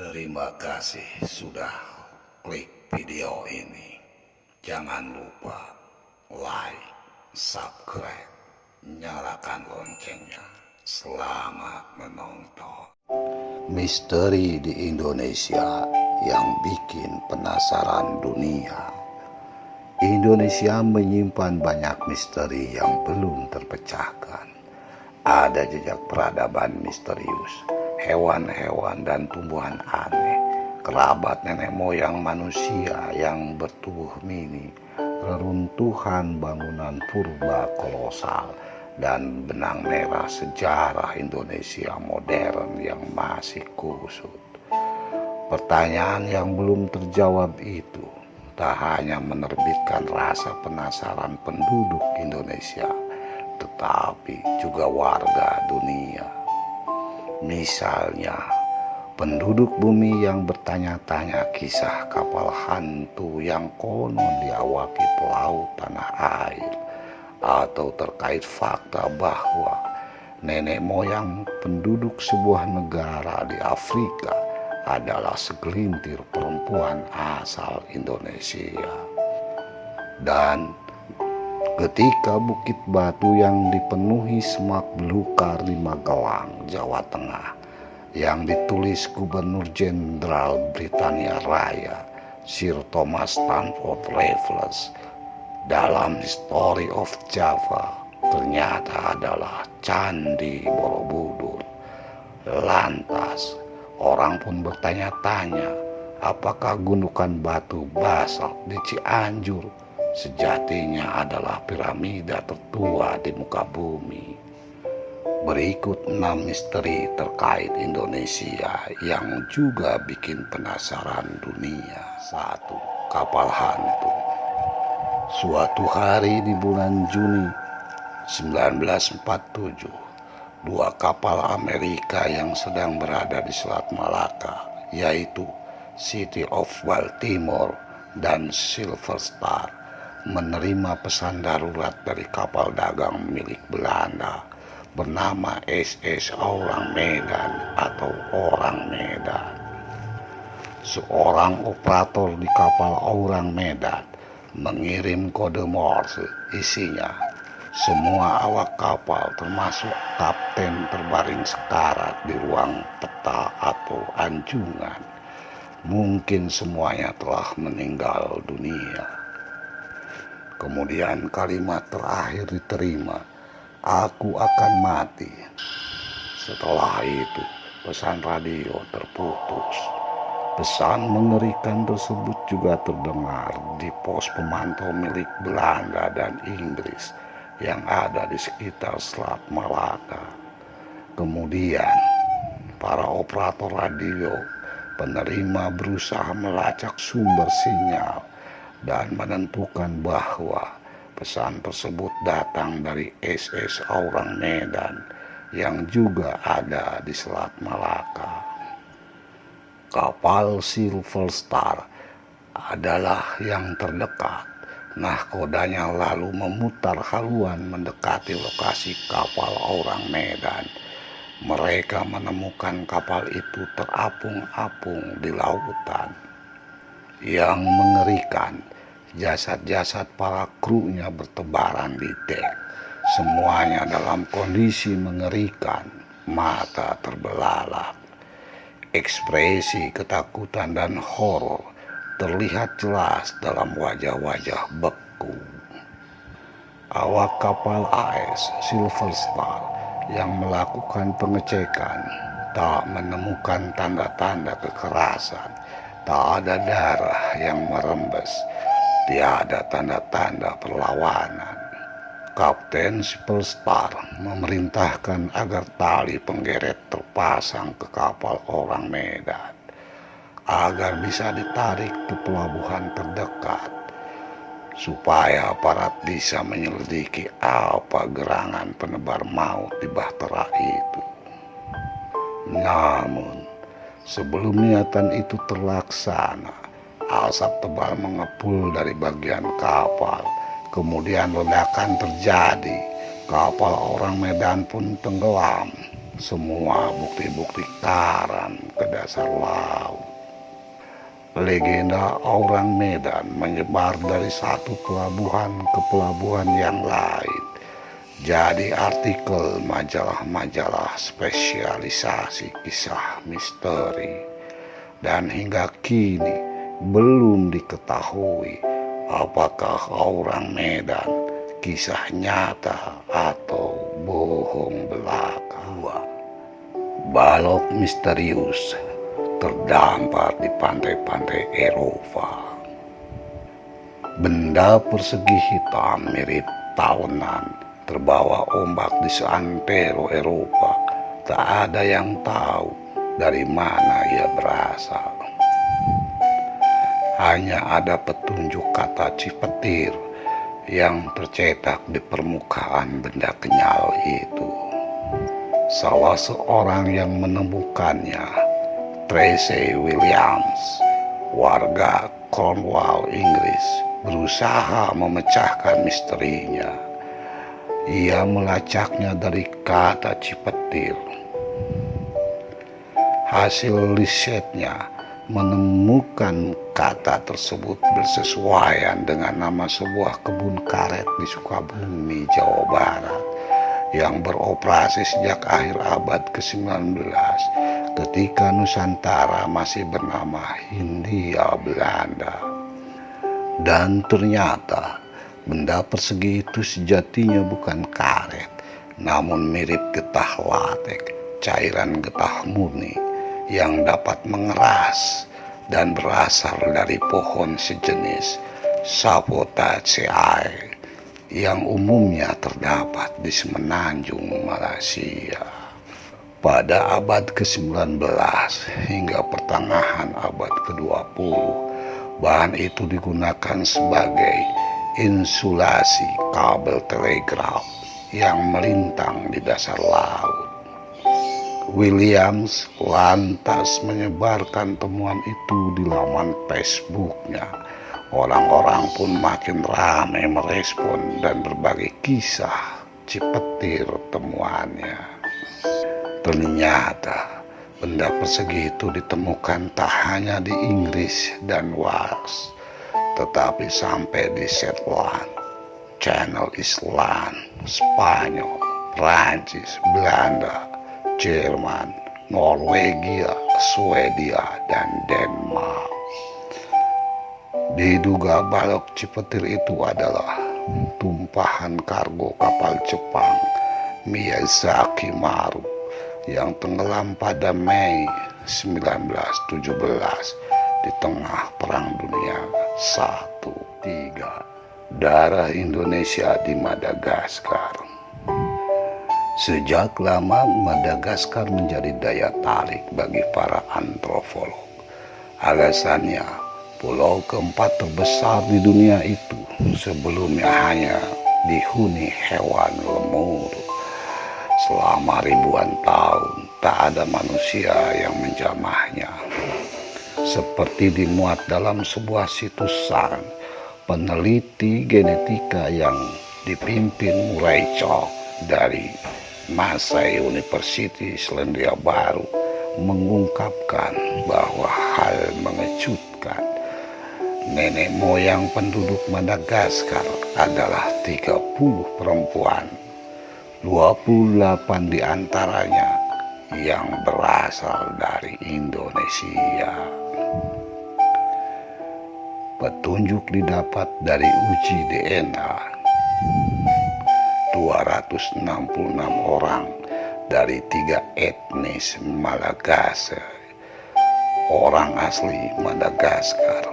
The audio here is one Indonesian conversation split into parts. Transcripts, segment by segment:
Terima kasih sudah klik video ini. Jangan lupa like, subscribe, nyalakan loncengnya. Selamat menonton. Misteri di Indonesia yang bikin penasaran dunia. Indonesia menyimpan banyak misteri yang belum terpecahkan. Ada jejak peradaban misterius, hewan-hewan dan tumbuhan aneh, kerabat nenek moyang manusia yang bertubuh mini, reruntuhan bangunan purba kolosal, dan benang merah sejarah Indonesia modern yang masih kusut. Pertanyaan yang belum terjawab itu tak hanya menerbitkan rasa penasaran penduduk Indonesia, tetapi juga warga dunia. Misalnya, penduduk bumi yang bertanya-tanya kisah kapal hantu yang konon diawaki pelaut tanah air, atau terkait fakta bahwa nenek moyang penduduk sebuah negara di Afrika adalah segelintir perempuan asal Indonesia. Dan ketika Bukit Batu yang dipenuhi semak belukar di Magelang, Jawa Tengah, yang ditulis Gubernur Jenderal Britania Raya Sir Thomas Stamford Raffles dalam History of Java, ternyata adalah Candi Borobudur. Lantas orang pun bertanya-tanya, apakah gundukan batu basalt di Cianjur sejatinya adalah piramida tertua di muka bumi. Berikut 6 misteri terkait Indonesia yang juga bikin penasaran dunia. 1. Kapal hantu. Suatu hari di bulan Juni 1947, 2 kapal Amerika yang sedang berada di Selat Malaka, yaitu City of Baltimore dan Silver Star, menerima pesan darurat dari kapal dagang milik Belanda bernama SS Orang Medan atau Orang Medan. Seorang operator di kapal Orang Medan mengirim kode Morse, isinya semua awak kapal termasuk kapten terbaring sekarat di ruang peta atau anjungan. Mungkin semuanya telah meninggal dunia. Kemudian kalimat terakhir diterima, aku akan mati. Setelah itu pesan radio terputus. Pesan mengerikan tersebut juga terdengar di pos pemantau milik Belanda dan Inggris yang ada di sekitar Selat Malaka. Kemudian para operator radio penerima berusaha melacak sumber sinyal dan menentukan bahwa pesan tersebut datang dari SS Orang Medan yang juga ada di Selat Malaka. Kapal Silver Star adalah yang terdekat. Nahkodanya lalu memutar haluan mendekati lokasi kapal Orang Medan. Mereka menemukan kapal itu terapung-apung di lautan. Yang mengerikan, jasad-jasad para krunya bertebaran di dek. Semuanya dalam kondisi mengerikan, mata terbelalak. Ekspresi ketakutan dan horor terlihat jelas dalam wajah-wajah beku. Awak kapal AS Silver Star yang melakukan pengecekan tak menemukan tanda-tanda kekerasan, tak ada darah yang merembes, tiada tanda-tanda perlawanan. Kapten Silver Star memerintahkan agar tali penggeret terpasang ke kapal Orang Medan agar bisa ditarik ke pelabuhan terdekat supaya aparat bisa menyelidiki apa gerangan penebar maut di bahtera itu. Namun sebelum niatan itu terlaksana, asap tebal mengepul dari bagian kapal. Kemudian ledakan terjadi, kapal Orang Medan pun tenggelam. Semua bukti-bukti karam ke dasar laut. Legenda orang Medan menyebar dari satu pelabuhan ke pelabuhan yang lain. Jadi artikel majalah-majalah spesialisasi kisah misteri. Dan hingga kini belum diketahui apakah orang Medan kisah nyata atau bohong belaka. Balok misterius terdampar di pantai-pantai Eropa. Benda persegi hitam mirip tahunan terbawa ombak di seantero Eropa. Tak ada yang tahu dari mana ia berasal. Hanya ada petunjuk kata cipetir yang tercetak di permukaan benda kenyal itu. Salah seorang yang menemukannya, Tracy Williams, warga Cornwall, Inggris, berusaha memecahkan misterinya. Ia melacaknya dari kata cipetir. Hasil risetnya menemukan kata tersebut bersesuaian dengan nama sebuah kebun karet di Sukabumi, Jawa Barat yang beroperasi sejak akhir abad ke-19 ketika Nusantara masih bernama Hindia Belanda. Dan ternyata benda persegi itu sejatinya bukan karet, namun mirip getah latek, cairan getah murni yang dapat mengeras dan berasal dari pohon sejenis Sapotaceae yang umumnya terdapat di Semenanjung, Malaysia. Pada abad ke-19 hingga pertengahan abad ke-20, bahan itu digunakan sebagai insulasi kabel telegraf yang melintang di dasar laut. Williams lantas menyebarkan temuan itu di laman Facebooknya. Orang-orang pun makin ramai merespon dan berbagi kisah cipetir temuannya. Ternyata benda persegi itu ditemukan tak hanya di Inggris dan Wales, tetapi sampai di Shetland, Channel Island, Spanyol, Prancis, Belanda, Jerman, Norwegia, Swedia, dan Denmark. Diduga balok cipetir itu adalah tumpahan kargo kapal Jepang Miyazaki Maru yang tenggelam pada Mei 1917 di tengah Perang Dunia I. 3. Darah Indonesia di Madagaskar. Sejak lama Madagaskar menjadi daya tarik bagi para antropolog. Alasannya, pulau keempat terbesar di dunia itu sebelumnya hanya dihuni hewan lemur. Selama ribuan tahun tak ada manusia yang menjamahnya. Seperti dimuat dalam sebuah situs saran, peneliti genetika yang dipimpin Murray Chalk dari Massey University Selandia Baru mengungkapkan bahwa hal mengejutkan. Nenek moyang penduduk Madagaskar adalah 30 perempuan, 28 diantaranya yang berasal dari Indonesia. Petunjuk didapat dari uji DNA. 266 orang dari 3 etnis Malagasy, orang asli Madagaskar,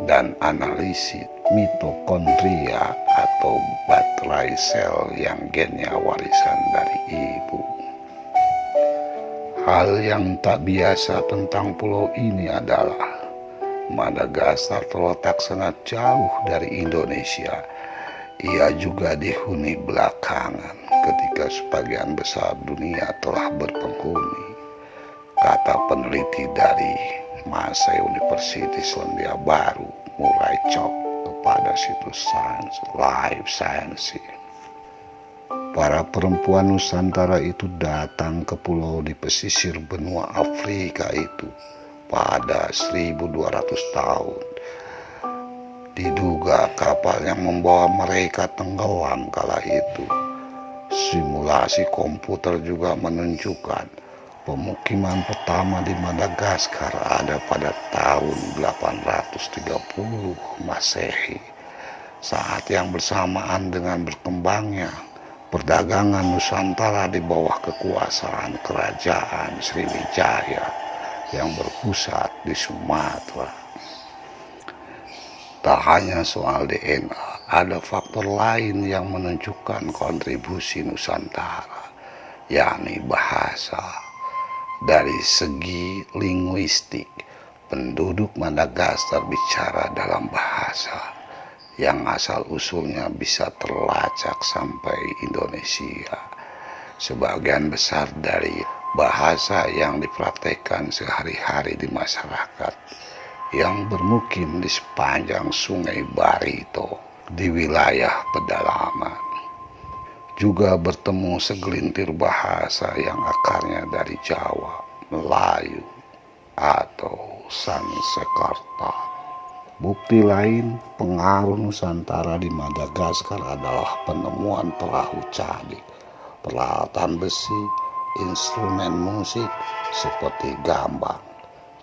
dan analisis mitokondria atau baterai sel yang gennya warisan dari ibu. Hal yang tak biasa tentang pulau ini adalah Madagaskar terletak sangat jauh dari Indonesia. Ia juga dihuni belakangan ketika sebagian besar dunia telah berpenghuni, kata peneliti dari Massey University Selandia Baru, Murray Chalk, kepada situs Science Life Science. Para perempuan Nusantara itu datang ke pulau di pesisir benua Afrika itu pada 1200 tahun. Diduga kapal yang membawa mereka tenggelam kala itu. Simulasi komputer juga menunjukkan pemukiman pertama di Madagaskar ada pada tahun 830 Masehi, saat yang bersamaan dengan berkembangnya perdagangan Nusantara di bawah kekuasaan kerajaan Sriwijaya yang berpusat di Sumatera. Tak hanya soal DNA, ada faktor lain yang menunjukkan kontribusi Nusantara, yakni bahasa. Dari segi linguistik, penduduk Madagaskar bicara dalam bahasa yang asal-usulnya bisa terlacak sampai Indonesia. Sebagian besar dari bahasa yang dipraktekkan sehari-hari di masyarakat yang bermukim di sepanjang Sungai Barito di wilayah pedalaman. Juga bertemu segelintir bahasa yang akarnya dari Jawa, Melayu, atau Sanskerta. Bukti lain pengaruh Nusantara di Madagaskar adalah penemuan perahu cadik, peralatan besi, instrumen musik seperti gambang,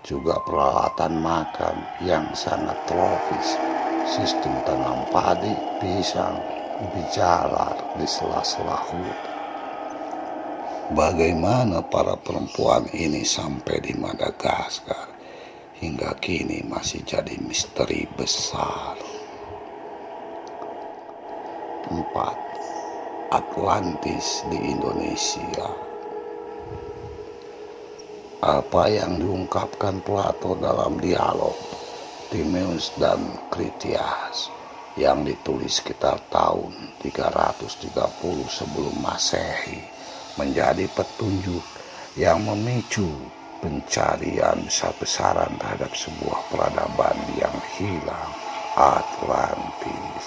juga peralatan makan yang sangat tropis, sistem tanam padi, pisang, ubi jalar di sela-sela hutan. Bagaimana para perempuan ini sampai di Madagaskar hingga kini masih jadi misteri besar. 4. Atlantis di Indonesia. Apa yang diungkapkan Plato dalam dialog Timaeus dan Critias yang ditulis sekitar tahun 330 sebelum Masehi menjadi petunjuk yang memicu pencarian besar-besaran terhadap sebuah peradaban yang hilang, Atlantis.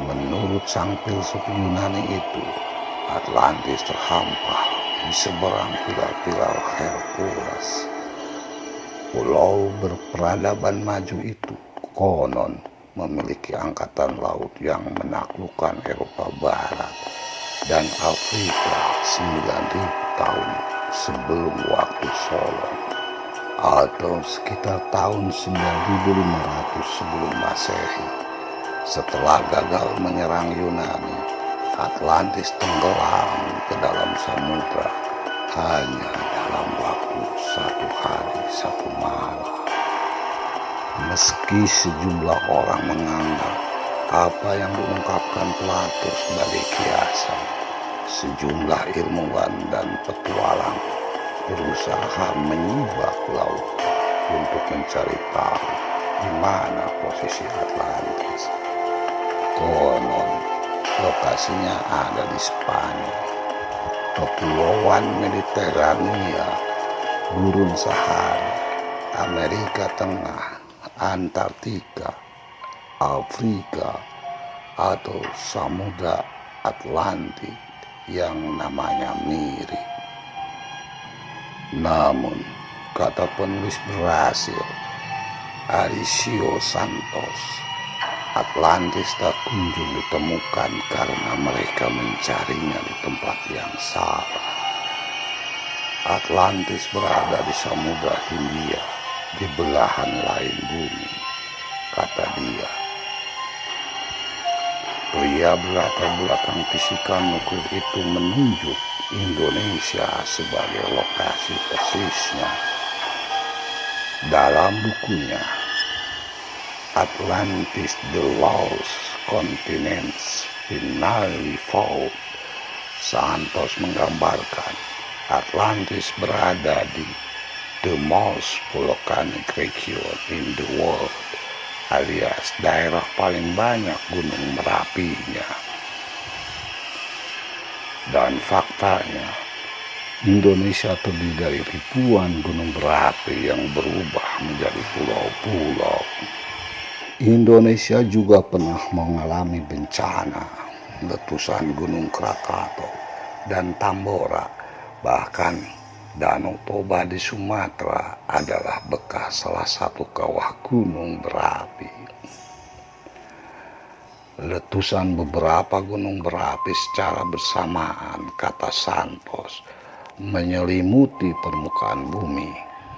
Menurut sang filsuf Yunani itu, Atlantis terhampar di seberang pilar-pilar Hercules. Pulau berperadaban maju itu konon memiliki angkatan laut yang menaklukkan Eropa Barat dan Afrika 9.000 tahun sebelum waktu Solon, atau sekitar tahun 9.500 sebelum Masehi. Setelah gagal menyerang Yunani, Atlantis tenggelam ke dalam samudra hanya dalam waktu 1 hari 1 malam. Meski sejumlah orang menganggap apa yang diungkapkan Plato sebagai kiasan, sejumlah ilmuwan dan petualang berusaha menyibak laut untuk mencari tahu di mana posisi Atlantis. Konon lokasinya ada di Spanyol, Kepulauan Mediterania, Gurun Sahara, Amerika Tengah, Antartika, Afrika, atau Samudra Atlantik yang namanya mirip. Namun, kata penulis Brasil, Aricio Santos, Atlantis tak kunjung ditemukan karena mereka mencarinya di tempat yang salah. Atlantis berada di Samudra Hindia, di belahan lain bumi, kata dia. Pria berlatar belakang fisika nuklir itu menunjuk Indonesia sebagai lokasi persisnya. Dalam bukunya Atlantis the Lost Continents Finally Found, Santos menggambarkan Atlantis berada di the most volcanic region in the world, alias daerah paling banyak gunung berapinya. Dan faktanya, Indonesia terdiri dari ribuan gunung berapi yang berubah menjadi pulau-pulau. Indonesia juga pernah mengalami bencana. letusan Gunung Krakatau dan Tambora. Bahkan Danau Toba di Sumatera adalah bekas salah satu kawah gunung berapi. Letusan beberapa gunung berapi secara bersamaan, kata Santos, menyelimuti permukaan bumi,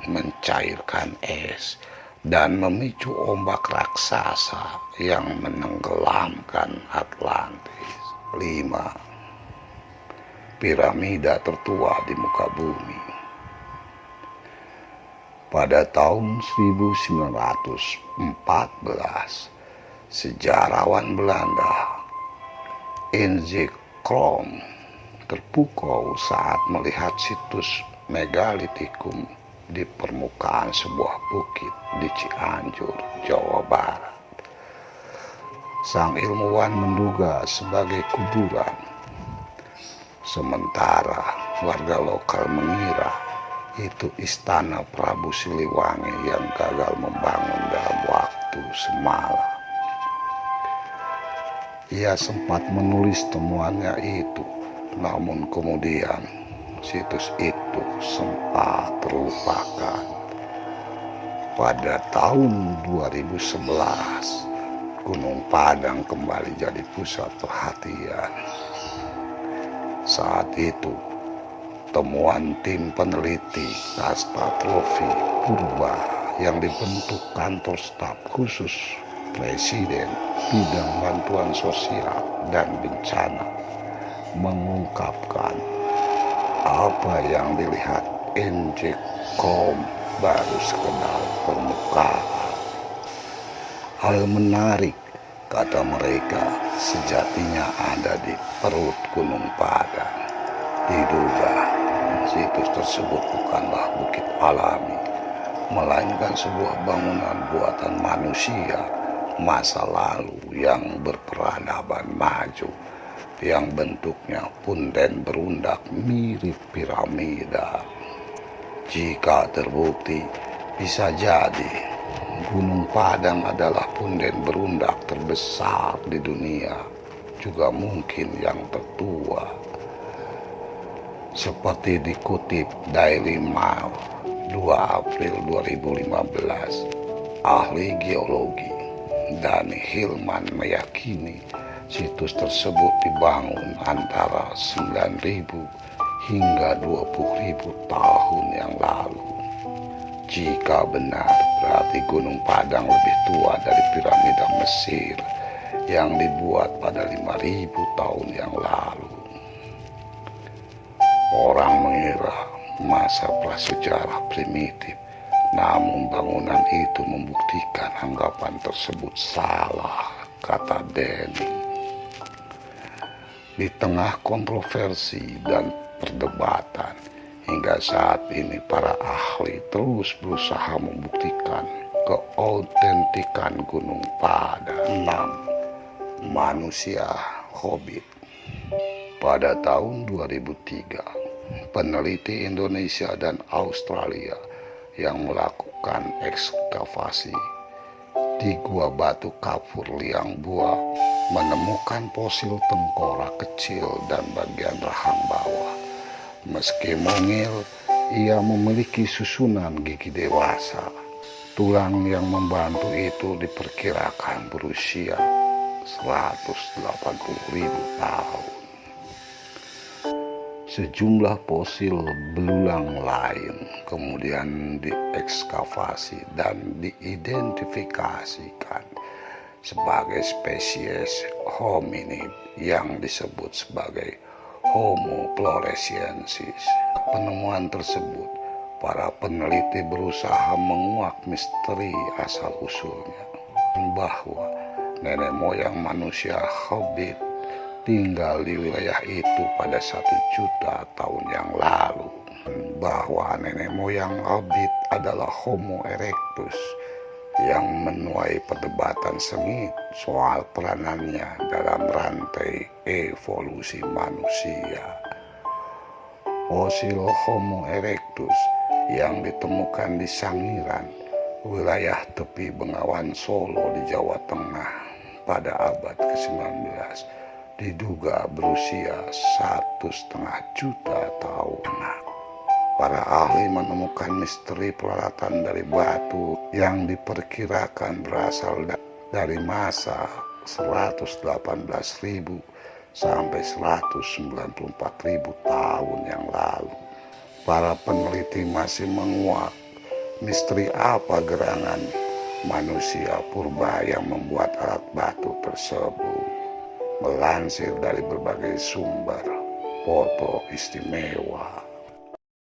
mencairkan es, dan memicu ombak raksasa yang menenggelamkan Atlantis. 5. Piramida tertua di muka bumi. Pada tahun 1914, sejarawan Belanda Inzig Krom terpukau saat melihat situs megalitikum di permukaan sebuah bukit di Cianjur, Jawa Barat. Sang ilmuwan menduga sebagai kuburan, sementara warga lokal mengira itu istana Prabu Siliwangi yang gagal membangun dalam waktu semalam. Ia sempat menulis temuannya itu, namun kemudian situs itu sempat terlupakan. Pada tahun 2011, Gunung Padang kembali jadi pusat perhatian. Saat itu, temuan tim peneliti katastrofi purba yang dibentuk kantor staf khusus Presiden bidang bantuan sosial dan bencana mengungkapkan apa yang dilihat Inzig Krom baru sekedar permukaan. Hal menarik, kata mereka, sejatinya ada di perut Gunung Padang. Diduga situs tersebut bukanlah bukit alami, melainkan sebuah bangunan buatan manusia masa lalu yang berperadaban maju, yang bentuknya punden berundak mirip piramida. Jika terbukti, bisa jadi Gunung Padang adalah punden berundak terbesar di dunia, juga mungkin yang tertua. Seperti dikutip Daily Mail 2 April 2015, ahli geologi Dani Hilman meyakini situs tersebut dibangun antara 9.000 hingga 20.000 tahun yang lalu. Jika benar, berarti Gunung Padang lebih tua dari piramida Mesir yang dibuat pada 5.000 tahun yang lalu. Orang mengira masa prasejarah primitif, namun bangunan itu membuktikan anggapan tersebut salah, kata Denny. Di tengah kontroversi dan perdebatan, hingga saat ini para ahli terus berusaha membuktikan keautentikan Gunung Padang. 6. Manusia Hobbit. Pada tahun 2003, peneliti Indonesia dan Australia yang melakukan ekskavasi di Gua Batu Kapur Liang Bua menemukan fosil tengkorak kecil dan bagian rahang bawah. Meski mungil, ia memiliki susunan gigi dewasa. Tulang yang membantu itu diperkirakan berusia 180.000 tahun. Sejumlah fosil belulang lain kemudian diekskavasi dan diidentifikasikan sebagai spesies hominid yang disebut sebagai Homo floresiensis. Penemuan tersebut, para peneliti berusaha menguak misteri asal-usulnya, bahwa nenek moyang manusia Hobbit tinggal di wilayah itu pada 1 juta tahun yang lalu, bahwa nenek moyang Hobbit adalah Homo erectus, yang menuai perdebatan sengit soal peranannya dalam rantai evolusi manusia. Fosil Homo erectus yang ditemukan di Sangiran, wilayah tepi Bengawan Solo di Jawa Tengah pada abad ke-19, diduga berusia 1,5 juta tahun. Para ahli menemukan misteri peralatan dari batu yang diperkirakan berasal dari masa 118.000 sampai 194.000 tahun yang lalu. Para peneliti masih menguak misteri apa gerangan manusia purba yang membuat alat batu tersebut. Melansir dari berbagai sumber, foto istimewa